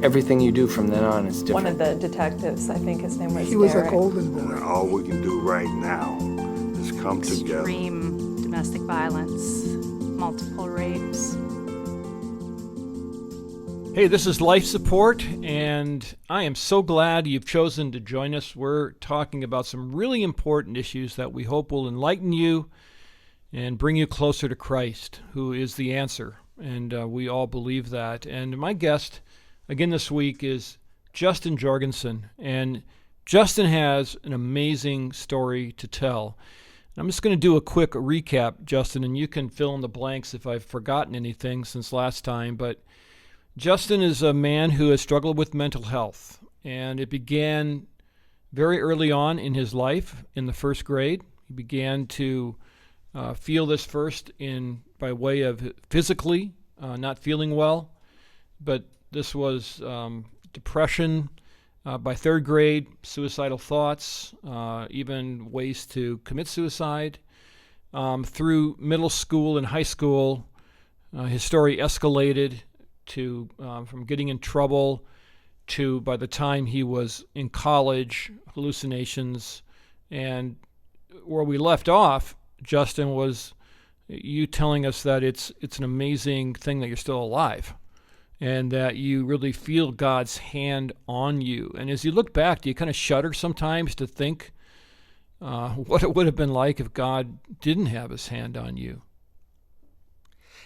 everything you do from then on is One different. of the detectives, I think his name was He was a Derek. golden boy. And all we can do right now is come together. Extreme domestic violence, multiple rapes. Hey, this is Life Support, and I am so glad you've chosen to join us. We're talking about some really important issues that we hope will enlighten you and bring you closer to Christ, who is the answer. And we all believe that. And my guest, again this week, is Justin Jorgensen. And Justin has an amazing story to tell. I'm just going to do a quick recap, Justin, and you can fill in the blanks if I've forgotten anything since last time. But Justin is a man who has struggled with mental health, and it began very early on in his life in the first grade. He began to feel this first by way of physically not feeling well, but this was depression. By third grade, suicidal thoughts, even ways to commit suicide. Through middle school and high school, his story escalated to from getting in trouble to, by the time he was in college, hallucinations. And where we left off, Justin, was you telling us that it's an amazing thing that you're still alive and that you really feel God's hand on you. And as you look back, do you kind of shudder sometimes to think what it would have been like if God didn't have his hand on you?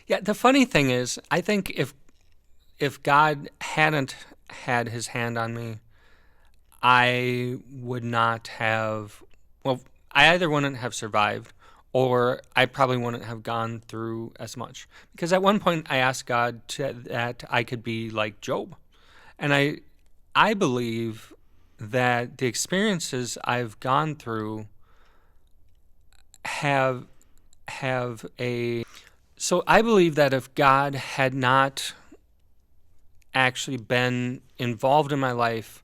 Yeah, the funny thing is, I think if God hadn't had his hand on me, I would not have, well, I either wouldn't have survived or I probably wouldn't have gone through as much. Because at one point I asked God that I could be like Job. And I believe that the experiences I've gone through have a... So I believe that if God had not actually been involved in my life,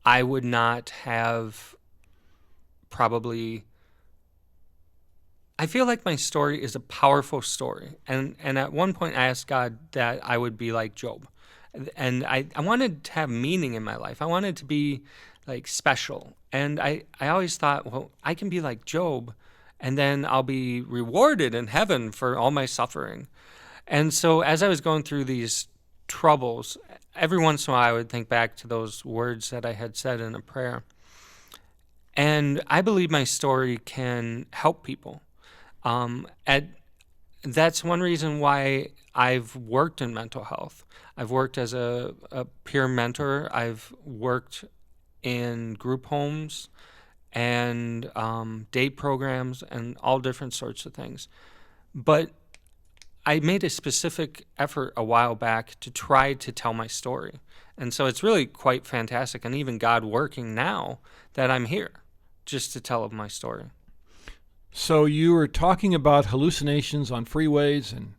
I would not have probably... I feel like my story is a powerful story. And at one point I asked God that I would be like Job. And I wanted to have meaning in my life. I wanted to be like special. And I always thought, well, I can be like Job and then I'll be rewarded in heaven for all my suffering. And so as I was going through these troubles, every once in a while I would think back to those words that I had said in a prayer. And I believe my story can help people. That's one reason why I've worked in mental health. I've worked as a peer mentor. I've worked in group homes and day programs and all different sorts of things. But I made a specific effort a while back to try to tell my story. And so it's really quite fantastic, and even God working now that I'm here just to tell my story. So you were talking about hallucinations on freeways and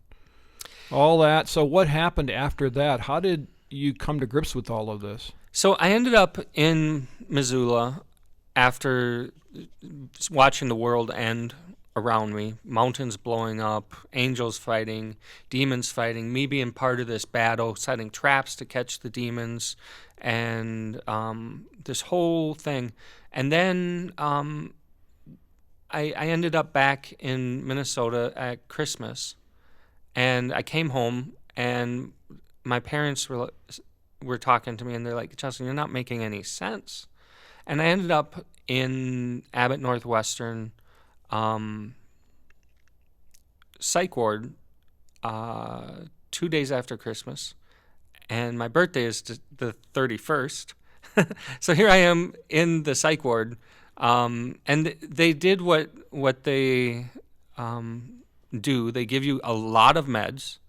all that. So what happened after that? How did you come to grips with all of this? So I ended up in Missoula after watching the world end around me, mountains blowing up, angels fighting, demons fighting, me being part of this battle, setting traps to catch the demons, and this whole thing. And then I ended up back in Minnesota at Christmas, and I came home, and my parents were talking to me, and they're like, Justin, you're not making any sense. And I ended up in Abbott Northwestern psych ward 2 days after Christmas, and my birthday is the 31st. So here I am in the psych ward, and they did what they do. They give you a lot of meds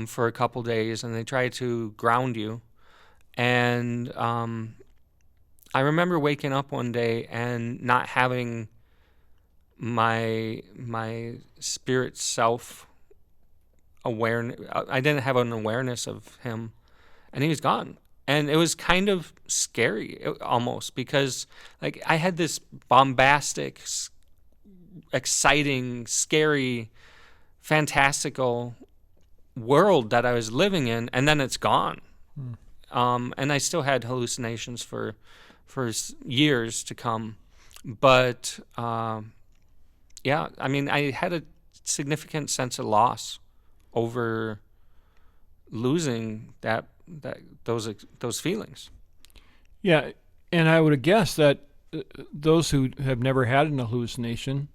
for a couple days, and they try to ground you. And I remember waking up one day and not having my spirit self awareness. I didn't have an awareness of him, and he was gone. And it was kind of scary, almost, because like I had this bombastic, exciting, scary, fantastical world that I was living in, and then it's gone. and I still had hallucinations for years to come. But yeah, I mean, I had a significant sense of loss over losing those feelings. Yeah, and I would have guessed that those who have never had an hallucination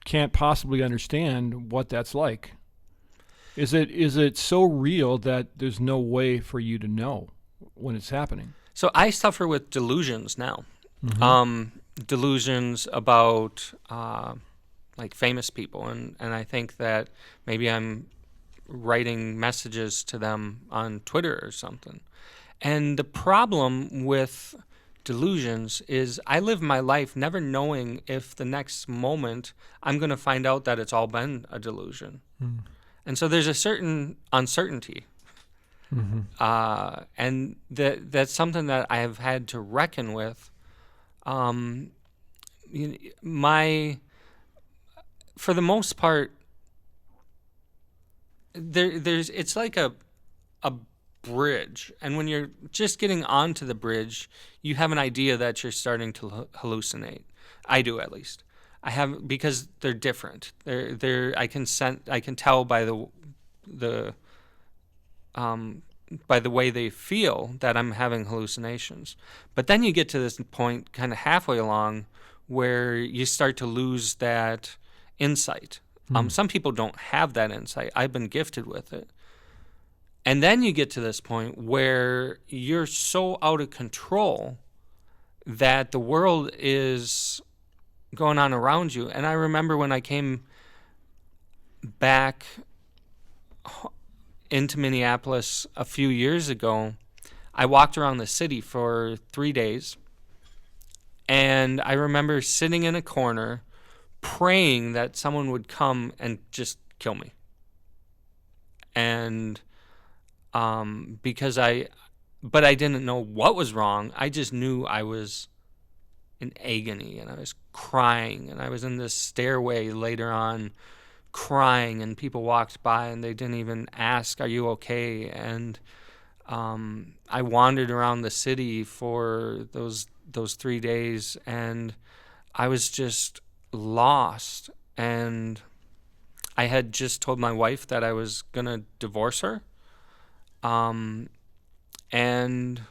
can't possibly understand what that's like. Is it so real that there's no way for you to know when it's happening? So I suffer with delusions now. Delusions about like famous people, and I think that maybe I'm writing messages to them on Twitter or something. And the problem with delusions is I live my life never knowing if the next moment I'm going to find out that it's all been a delusion. And so there's a certain uncertainty. And that's something that I have had to reckon with. For the most part, it's like a bridge, and when you're just getting onto the bridge, you have an idea that you're starting to hallucinate. I do, at least. I have, because they're different. I can tell by the way they feel that I'm having hallucinations. But then you get to this point kind of halfway along where you start to lose that insight. Some people don't have that insight. I've been gifted with it. And then you get to this point where you're so out of control that the world is going on around you. And I remember when I came back into Minneapolis a few years ago, I walked around the city for 3 days. And I remember sitting in a corner praying that someone would come and just kill me. And but I didn't know what was wrong. I just knew I was in agony, and I was crying, and I was in this stairway later on crying, and people walked by and they didn't even ask, "Are you okay?" And I wandered around the city for those 3 days, and I was just lost. And I had just told my wife that I was gonna divorce her. And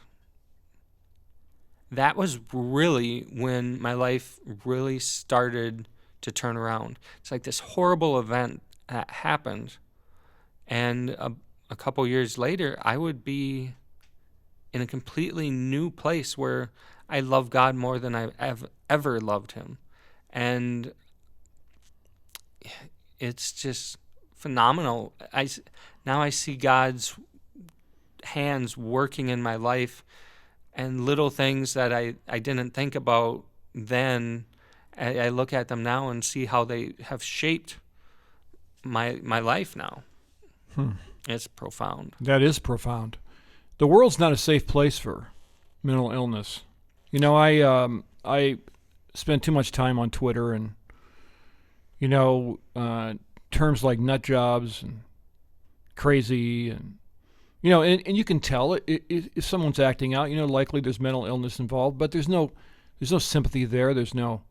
that was really when my life really started to turn around. It's like this horrible event that happened, and a couple years later, I would be in a completely new place where I love God more than I've ever loved Him. And it's just phenomenal. Now I see God's hands working in my life, and little things that I didn't think about then, I look at them now and see how they have shaped my life now. It's profound. That is profound. The world's not a safe place for mental illness. You know, I spend too much time on Twitter, and terms like nut jobs and crazy, and and you can tell if someone's acting out. Likely there's mental illness involved, but there's no sympathy there. There's no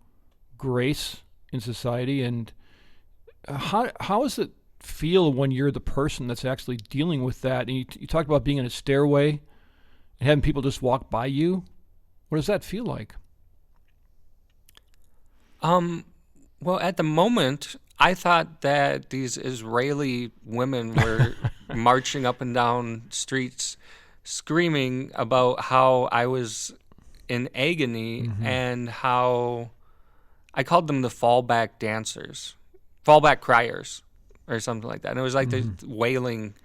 grace in society. And how does it feel when you're the person that's actually dealing with that? And you talked about being in a stairway and having people just walk by you. What does that feel like? Well, at the moment, I thought that these Israeli women were marching up and down streets screaming about how I was in agony, and how I called them the fallback dancers, fallback criers, or something like that. And it was like the wailing.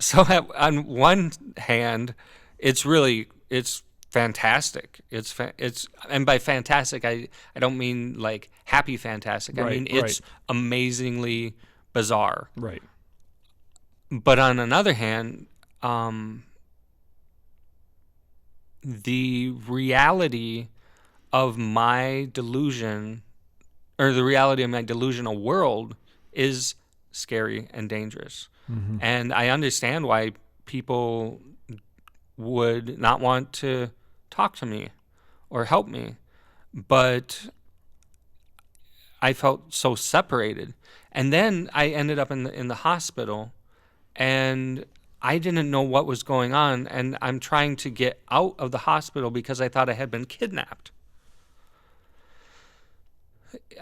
So on one hand, it's fantastic. It's and by fantastic, I don't mean like happy fantastic. I mean it's amazingly bizarre. Right. But on another hand, the reality of my delusion, or the reality of my delusional world, is scary and dangerous. And I understand why people would not want to talk to me or help me, but I felt so separated. And then I ended up in the hospital, and I didn't know what was going on, and I'm trying to get out of the hospital because I thought I had been kidnapped.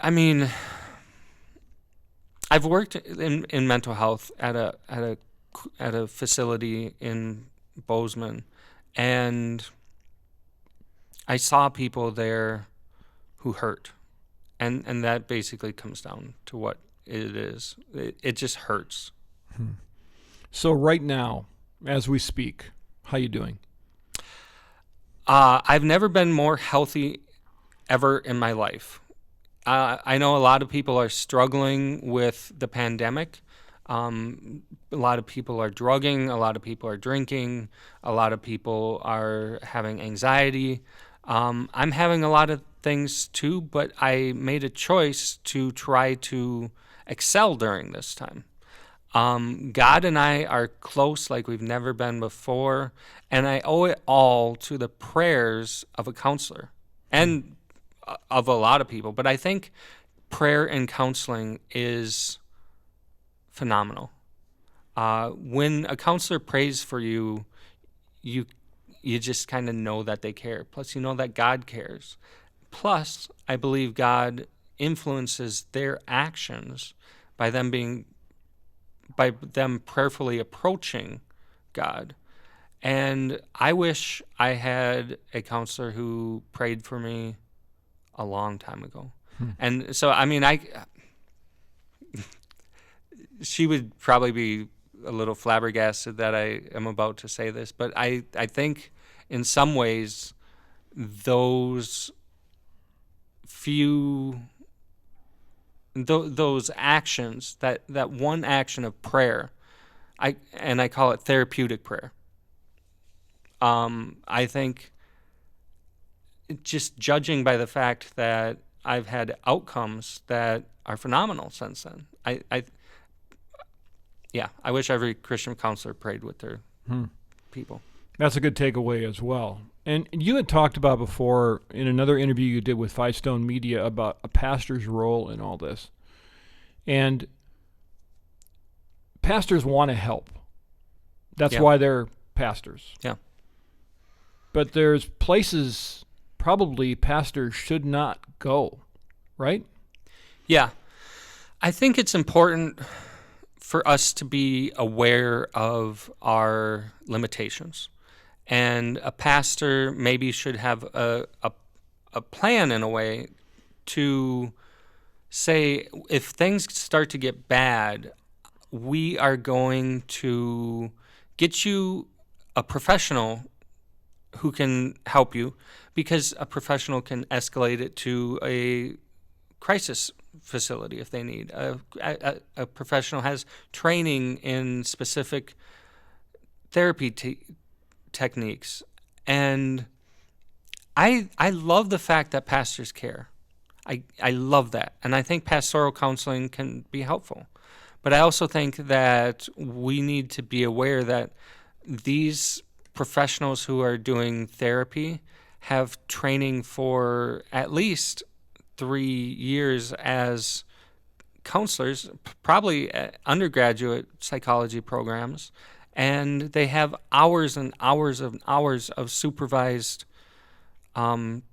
I mean, I've worked in mental health at a facility in Bozeman, and I saw people there who hurt, and that basically comes down to what it is. It just hurts. So right now, as we speak, how you doing? I've never been more healthy ever in my life. I know a lot of people are struggling with the pandemic. A lot of people are drugging. A lot of people are drinking. A lot of people are having anxiety. I'm having a lot of things too, but I made a choice to try to excel during this time. God and I are close like we've never been before, and I owe it all to the prayers of a counselor and of a lot of people. But I think prayer and counseling is phenomenal. When a counselor prays for you, you just kind of know that they care. Plus, you know that God cares. Plus, I believe God influences their actions by them prayerfully approaching God. And I wish I had a counselor who prayed for me a long time ago. And so, I mean, she would probably be a little flabbergasted that I am about to say this, but I think in some ways those actions, that one action of prayer, I call it therapeutic prayer. I think just judging by the fact that I've had outcomes that are phenomenal since then. I wish every Christian counselor prayed with their people. That's a good takeaway as well. And you had talked about before in another interview you did with Five Stone Media about a pastor's role in all this. And pastors want to help. That's why they're pastors. Yeah. But there's places probably pastors should not go, right? Yeah. I think it's important for us to be aware of our limitations. And a pastor maybe should have a plan in a way to say, if things start to get bad, we are going to get you a professional who can help you, because a professional can escalate it to a crisis facility if they need. A professional has training in specific therapy techniques. And I love the fact that pastors care. I love that. And I think pastoral counseling can be helpful. But I also think that we need to be aware that these professionals who are doing therapy have training for at least 3 years as counselors, probably undergraduate psychology programs, and they have hours and hours of supervised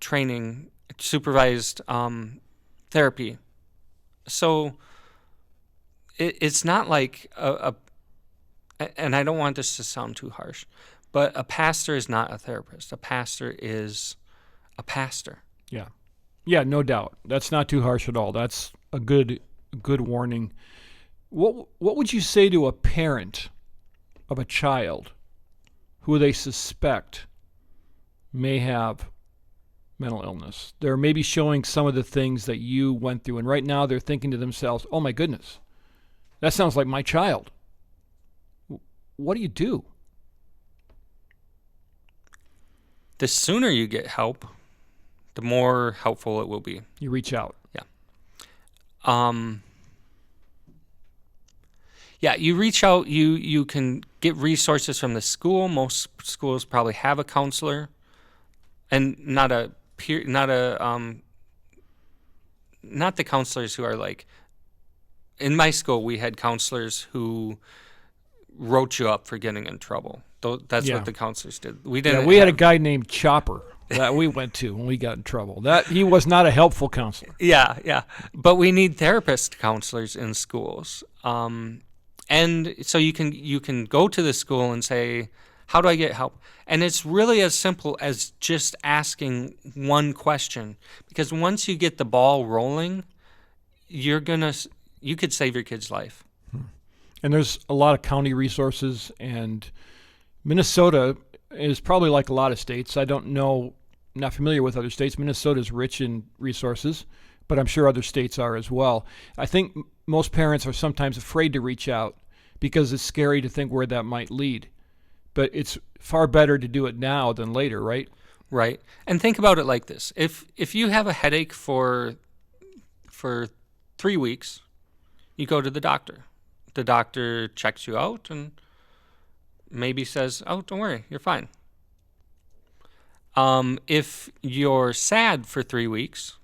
training, supervised therapy. So it's not like and I don't want this to sound too harsh, but a pastor is not a therapist. A pastor is a pastor. Yeah. Yeah, no doubt. That's not too harsh at all. That's a good warning. What would you say to a parent of a child who they suspect may have mental illness? They're maybe showing some of the things that you went through, and right now they're thinking to themselves, oh my goodness, that sounds like my child. What do you do? The sooner you get help, the more helpful it will be. You reach out. Yeah. Yeah, you reach out. You can get resources from the school. Most schools probably have a counselor, and not a peer, not the counselors who are like. In my school, we had counselors who wrote you up for getting in trouble. That's Yeah. what the counselors did. We Yeah, didn't. we had a guy named Chopper that we went to when we got in trouble. That he was not a helpful counselor. Yeah. But we need therapist counselors in schools. And so you can go to the school and say, how do I get help? And it's really as simple as just asking one question. Because once you get the ball rolling, you could save your kid's life. And there's a lot of county resources, and Minnesota is probably like a lot of states. I don't know, not familiar with other states. Minnesota is rich in resources, but I'm sure other states are as well. I think most parents are sometimes afraid to reach out because it's scary to think where that might lead. But it's far better to do it now than later, right? Right. And think about it like this. If you have a headache for 3 weeks, you go to the doctor. The doctor checks you out and maybe says, oh, don't worry, you're fine. If you're sad for 3 weeks,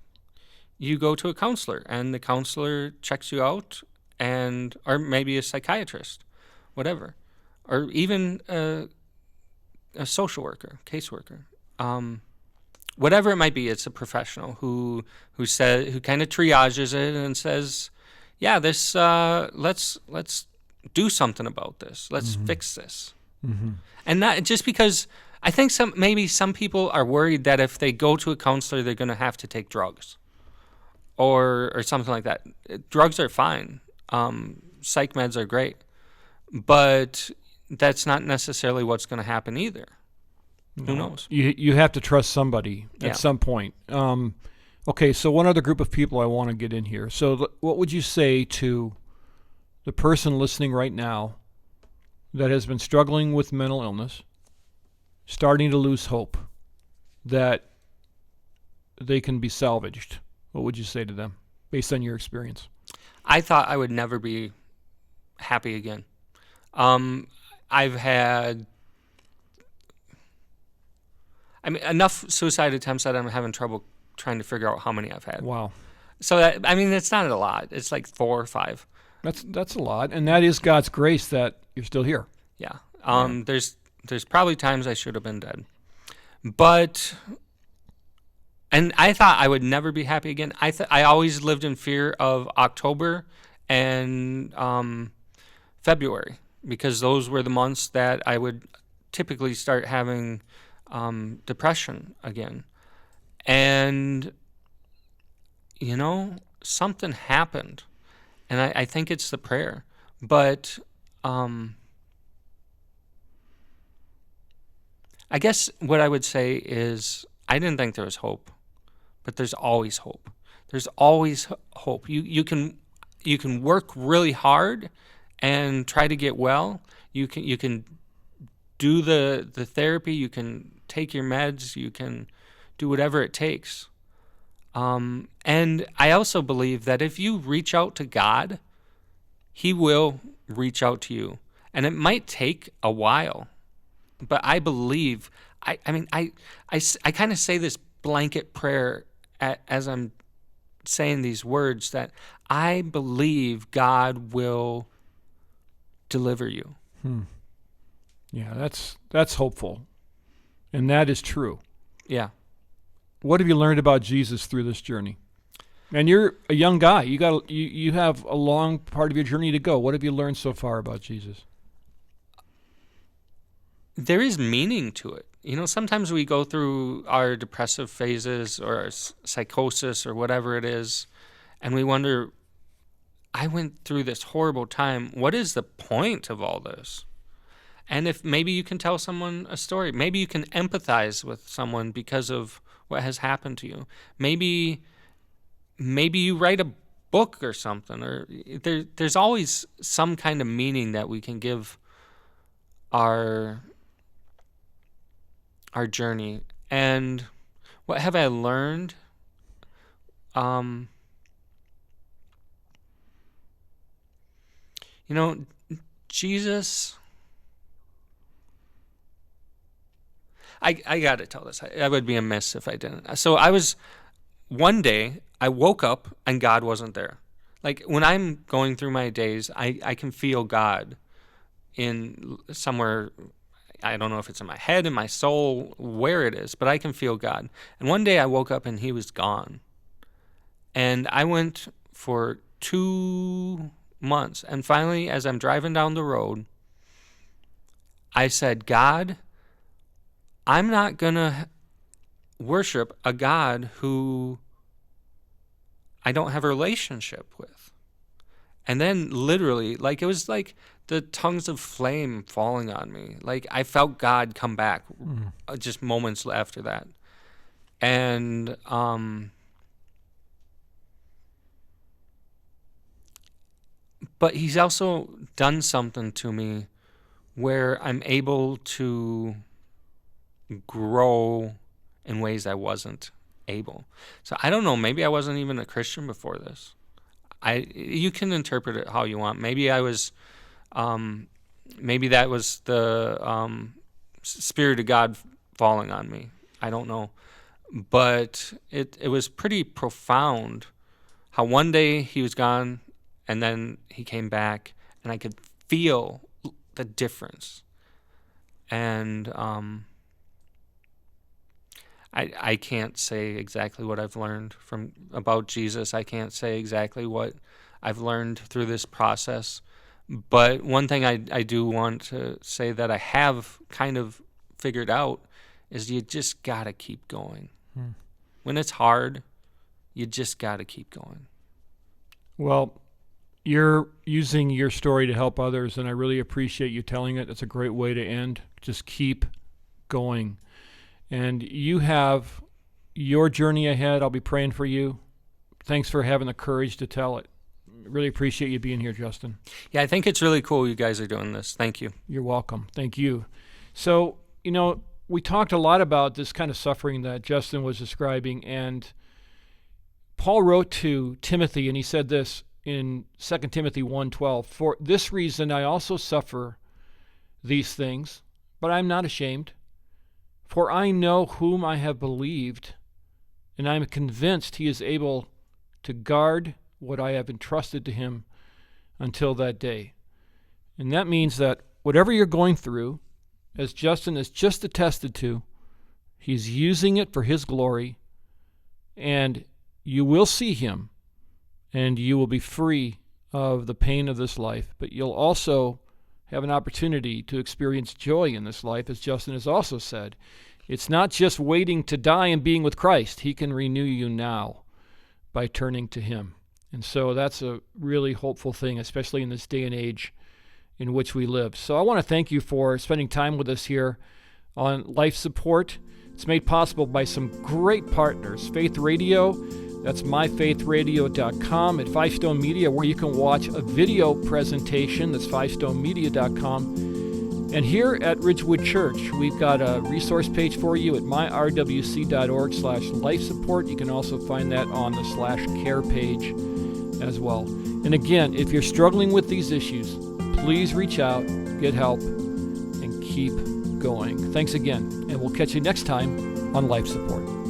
you go to a counselor, and the counselor checks you out, or maybe a psychiatrist, whatever, or even a social worker, caseworker. Whatever it might be, it's a professional who kind of triages it and says, yeah, this let's do something about this. Let's fix this. And not just because I think some people are worried that if they go to a counselor, they're going to have to take drugs or something like that. Drugs are fine. Psych meds are great, but that's not necessarily what's going to happen either. Who knows? You have to trust somebody Yeah. at some point. Okay, so one other group of people I want to get in here. So what would you say to the person listening right now that has been struggling with mental illness, starting to lose hope that they can be salvaged? What would you say to them based on your experience? I thought I would never be happy again. I've had enough suicide attempts that I'm having trouble trying to figure out how many I've had. Wow. So it's not a lot. It's like 4 or 5. That's a lot, and that is God's grace that you're still here. Yeah. There's probably times I should have been dead. And I thought I would never be happy again. I always lived in fear of October and February, because those were the months that I would typically start having depression again. And, something happened. And I think it's the prayer. But I guess what I would say is I didn't think there was hope. But there's always hope. There's always hope. You can work really hard and try to get well. You can do the therapy. You can take your meds. You can do whatever it takes. And I also believe that if you reach out to God, He will reach out to you. And it might take a while, but I believe. I kind of say this blanket prayer as I'm saying these words, that I believe God will deliver you. Yeah, that's hopeful, and that is true. Yeah. What have you learned about Jesus through this journey? And you're a young guy. You have a long part of your journey to go. What have you learned so far about Jesus? There is meaning to it. Sometimes we go through our depressive phases or our psychosis or whatever it is, and we wonder, I went through this horrible time. What is the point of all this? And if maybe you can tell someone a story, maybe you can empathize with someone because of what has happened to you. Maybe you write a book or something, or there's always some kind of meaning that we can give our journey. And what have I learned? Jesus, I got to tell this. I would be amiss if I didn't. So one day, I woke up and God wasn't there. Like when I'm going through my days, I can feel God in somewhere. I don't know if it's in my head, in my soul, where it is, but I can feel God. And one day I woke up and he was gone. And I went for 2 months. And finally, as I'm driving down the road, I said, God, I'm not going to worship a God who I don't have a relationship with. And then literally, like it was like the tongues of flame falling on me. Like I felt God come back just moments after that. And but he's also done something to me where I'm able to grow in ways I wasn't able. So I don't know, maybe I wasn't even a Christian before this. You can interpret it how you want. Maybe I was, maybe that was the Spirit of God falling on me. I don't know. But it was pretty profound how one day he was gone and then he came back and I could feel the difference. And I can't say exactly what I've learned about Jesus. I can't say exactly what I've learned through this process. But one thing I do want to say that I have kind of figured out is you just got to keep going. When it's hard, you just got to keep going. Well, you're using your story to help others, and I really appreciate you telling it. It's a great way to end. Just keep going. And you have your journey ahead. I'll be praying for you. Thanks for having the courage to tell it. Really appreciate you being here, Justin. Yeah, I think it's really cool you guys are doing this. Thank you. You're welcome. Thank you. So, we talked a lot about this kind of suffering that Justin was describing, and Paul wrote to Timothy, and he said this in 2 Timothy 1:12, "For this reason I also suffer these things, but I am not ashamed. For I know whom I have believed, and I am convinced he is able to guard what I have entrusted to him until that day." And that means that whatever you're going through, as Justin has just attested to, he's using it for his glory, and you will see him, and you will be free of the pain of this life. But you'll also have an opportunity to experience joy in this life, as Justin has also said. It's not just waiting to die and being with Christ. He can renew you now by turning to him. And so that's a really hopeful thing, especially in this day and age in which we live. So I want to thank you for spending time with us here on Life Support. It's made possible by some great partners. Faith Radio, that's myfaithradio.com, at Five Stone Media, where you can watch a video presentation. That's fivestonemedia.com. And here at Ridgewood Church, we've got a resource page for you at myrwc.org/lifesupport. You can also find that on the /care page as well. And again, if you're struggling with these issues, please reach out, get help, and keep going. Thanks again, and we'll catch you next time on Life Support.